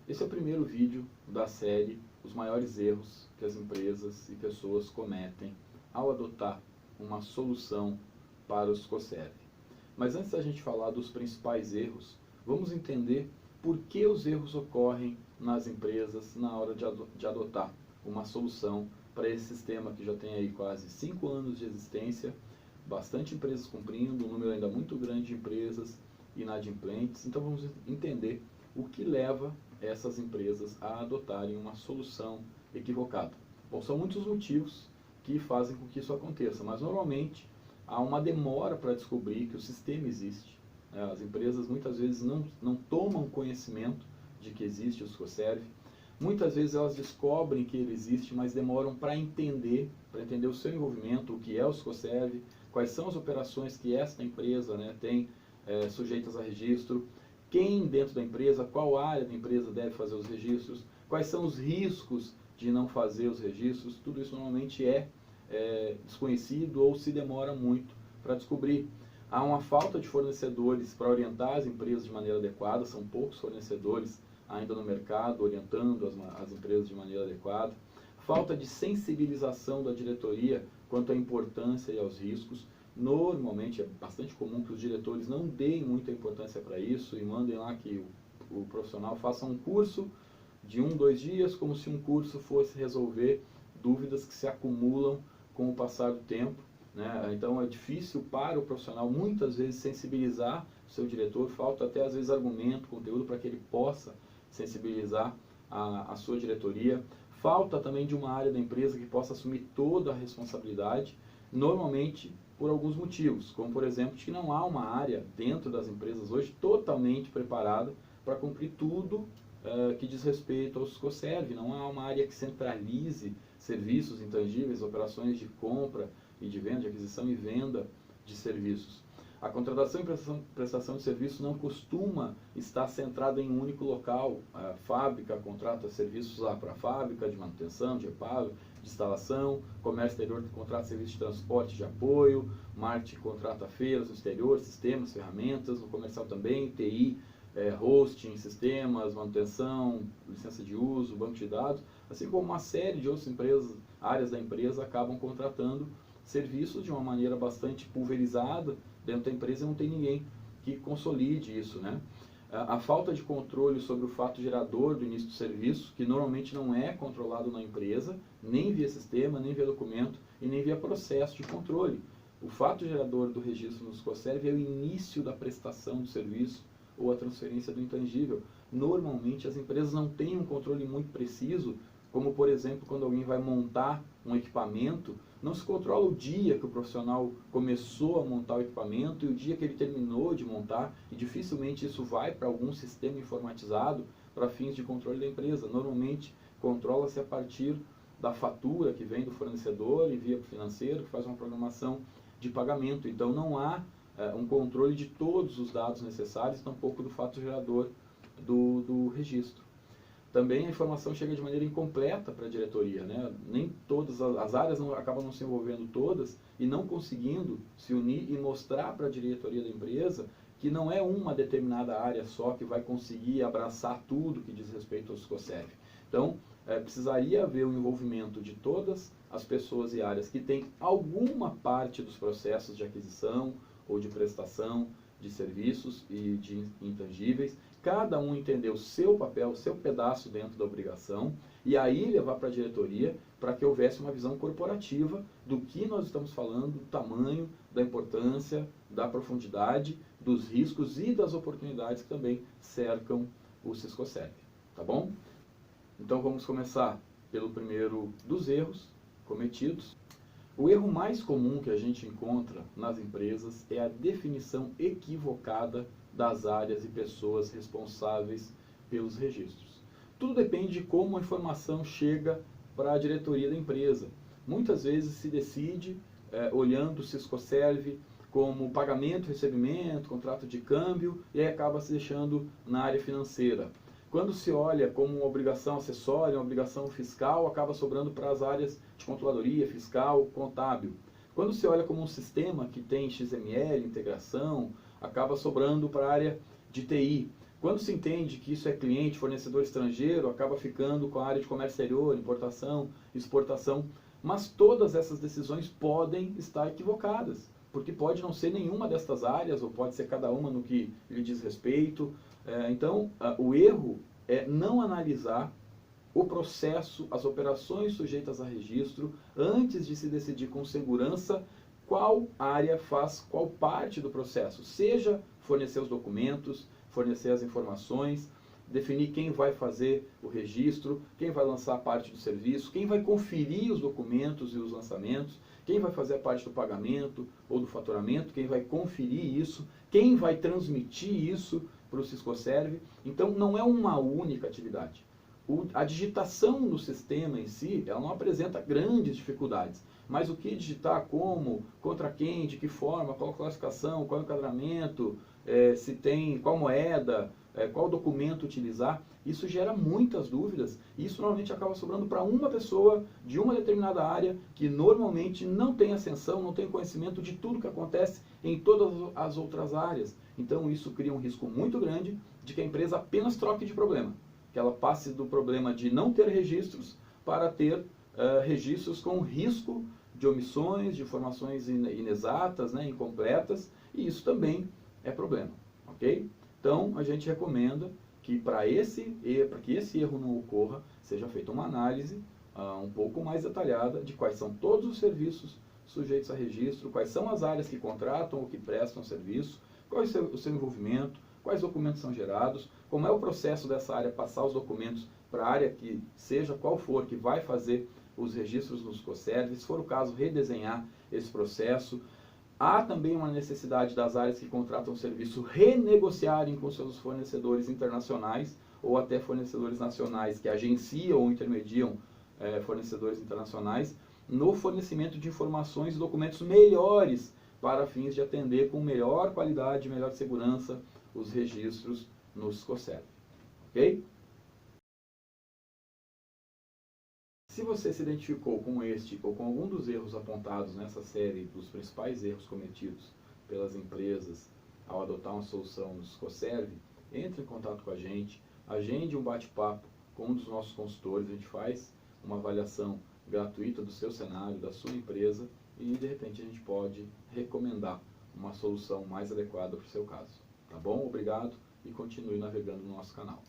Esse é o primeiro vídeo da série Os maiores erros que as empresas e pessoas cometem ao adotar uma solução para o SCOSERV. Mas antes da gente falar dos principais erros, vamos entender por que os erros ocorrem nas empresas na hora de adotar uma solução para esse sistema que já tem aí quase 5 anos de existência, bastante empresas cumprindo, um número ainda muito grande de empresas inadimplentes. Então vamos entender o que leva essas empresas a adotarem uma solução equivocada. Bom, são muitos motivos que fazem com que isso aconteça, mas normalmente há uma demora para descobrir que o sistema existe. As empresas muitas vezes não tomam conhecimento de que existe o SCOSERV. Muitas vezes elas descobrem que ele existe, mas demoram para entender o seu envolvimento, o que é o SCOSERV, quais são as operações que esta empresa tem sujeitas a registro, quem dentro da empresa, qual área da empresa deve fazer os registros, quais são os riscos de não fazer os registros. Tudo isso normalmente é desconhecido ou se demora muito para descobrir. Há uma falta de fornecedores para orientar as empresas de maneira adequada, são poucos fornecedores ainda no mercado orientando as empresas de maneira adequada. Falta de sensibilização da diretoria quanto à importância e aos riscos. Normalmente é bastante comum que os diretores não deem muita importância para isso e mandem lá que o profissional faça um curso de 1, 2 dias, como se um curso fosse resolver dúvidas que se acumulam com o passar do tempo, né? Então é difícil para o profissional muitas vezes sensibilizar o seu diretor, falta até às vezes argumento, conteúdo para que ele possa sensibilizar a sua diretoria. Falta também de uma área da empresa que possa assumir toda a responsabilidade, normalmente por alguns motivos, como por exemplo, que não há uma área dentro das empresas hoje totalmente preparada para cumprir tudo que diz respeito ao SCOSERV. Não há uma área que centralize serviços intangíveis, operações de compra e de venda, de aquisição e venda de serviços. A contratação e prestação de serviços não costuma estar centrada em um único local. A fábrica contrata serviços lá para a fábrica, de manutenção, de reparo, de instalação. Comércio exterior contrata serviços de transporte de apoio. Marketing contrata feiras no exterior, sistemas, ferramentas. No comercial também, TI, hosting, sistemas, manutenção, licença de uso, banco de dados. Assim como uma série de outras empresas, áreas da empresa acabam contratando serviços de uma maneira bastante pulverizada dentro da empresa e não tem ninguém que consolide isso, né? A falta de controle sobre o fato gerador do início do serviço, que normalmente não é controlado na empresa, nem via sistema, nem via documento e nem via processo de controle. O fato gerador do registro no SCOSERV é o início da prestação do serviço ou a transferência do intangível. Normalmente as empresas não têm um controle muito preciso, como por exemplo quando alguém vai montar um equipamento, não se controla o dia que o profissional começou a montar o equipamento e o dia que ele terminou de montar, e dificilmente isso vai para algum sistema informatizado para fins de controle da empresa. Normalmente controla-se a partir da fatura que vem do fornecedor, envia para o financeiro, que faz uma programação de pagamento. Então não há um controle de todos os dados necessários, tampouco do fato gerador do registro. Também a informação chega de maneira incompleta para a diretoria, né? Nem todas as áreas acabam não se envolvendo todas e não conseguindo se unir e mostrar para a diretoria da empresa que não é uma determinada área só que vai conseguir abraçar tudo que diz respeito ao SCOSERV. Então, precisaria haver o envolvimento de todas as pessoas e áreas que têm alguma parte dos processos de aquisição ou de prestação de serviços e de intangíveis, cada um entender o seu papel, o seu pedaço dentro da obrigação, e aí levar para a diretoria para que houvesse uma visão corporativa do que nós estamos falando, do tamanho, da importância, da profundidade, dos riscos e das oportunidades que também cercam o SCOSERV. Tá bom? Então vamos começar pelo primeiro dos erros cometidos. O erro mais comum que a gente encontra nas empresas é a definição equivocada das áreas e pessoas responsáveis pelos registros. Tudo depende de como a informação chega para a diretoria da empresa. Muitas vezes se decide olhando o SCOSERV como pagamento, recebimento, contrato de câmbio, e aí acaba se deixando na área financeira. Quando se olha como uma obrigação acessória, uma obrigação fiscal, acaba sobrando para as áreas de controladoria, fiscal, contábil. Quando se olha como um sistema que tem XML, integração, acaba sobrando para a área de TI. Quando se entende que isso é cliente, fornecedor estrangeiro, acaba ficando com a área de comércio exterior, importação, exportação. Mas todas essas decisões podem estar equivocadas, porque pode não ser nenhuma destas áreas, ou pode ser cada uma no que lhe diz respeito. Então, o erro é não analisar o processo, as operações sujeitas a registro, antes de se decidir com segurança qual área faz qual parte do processo, seja fornecer os documentos, fornecer as informações, definir quem vai fazer o registro, quem vai lançar a parte do serviço, quem vai conferir os documentos e os lançamentos, quem vai fazer a parte do pagamento ou do faturamento, quem vai conferir isso, quem vai transmitir isso para o Siscoserv. Então, não é uma única atividade. A digitação no sistema em si, ela não apresenta grandes dificuldades. Mas o que digitar, como, contra quem, de que forma, qual classificação, qual enquadramento, se tem, qual moeda, qual documento utilizar, isso gera muitas dúvidas. E isso normalmente acaba sobrando para uma pessoa de uma determinada área que normalmente não tem ascensão, não tem conhecimento de tudo que acontece em todas as outras áreas. Então isso cria um risco muito grande de que a empresa apenas troque de problema. Que ela passe do problema de não ter registros para ter registros com risco de omissões, de informações inexatas, incompletas, e isso também é problema, ok? Então, a gente recomenda que para que esse erro não ocorra, seja feita uma análise um pouco mais detalhada de quais são todos os serviços sujeitos a registro, quais são as áreas que contratam ou que prestam serviço, qual é o seu envolvimento, quais documentos são gerados, como é o processo dessa área passar os documentos para a área que, seja qual for, que vai fazer os registros nos Siscoserv, se for o caso, redesenhar esse processo. Há também uma necessidade das áreas que contratam o serviço renegociarem com seus fornecedores internacionais ou até fornecedores nacionais que agenciam ou intermediam fornecedores internacionais no fornecimento de informações e documentos melhores para fins de atender com melhor qualidade, melhor segurança os registros no Siscoserv. Ok? Se você se identificou com este ou com algum dos erros apontados nessa série dos principais erros cometidos pelas empresas ao adotar uma solução no Siscoserv, entre em contato com a gente, agende um bate-papo com um dos nossos consultores, a gente faz uma avaliação gratuita do seu cenário, da sua empresa, e de repente a gente pode recomendar uma solução mais adequada para o seu caso. Tá bom? Obrigado e continue navegando no nosso canal.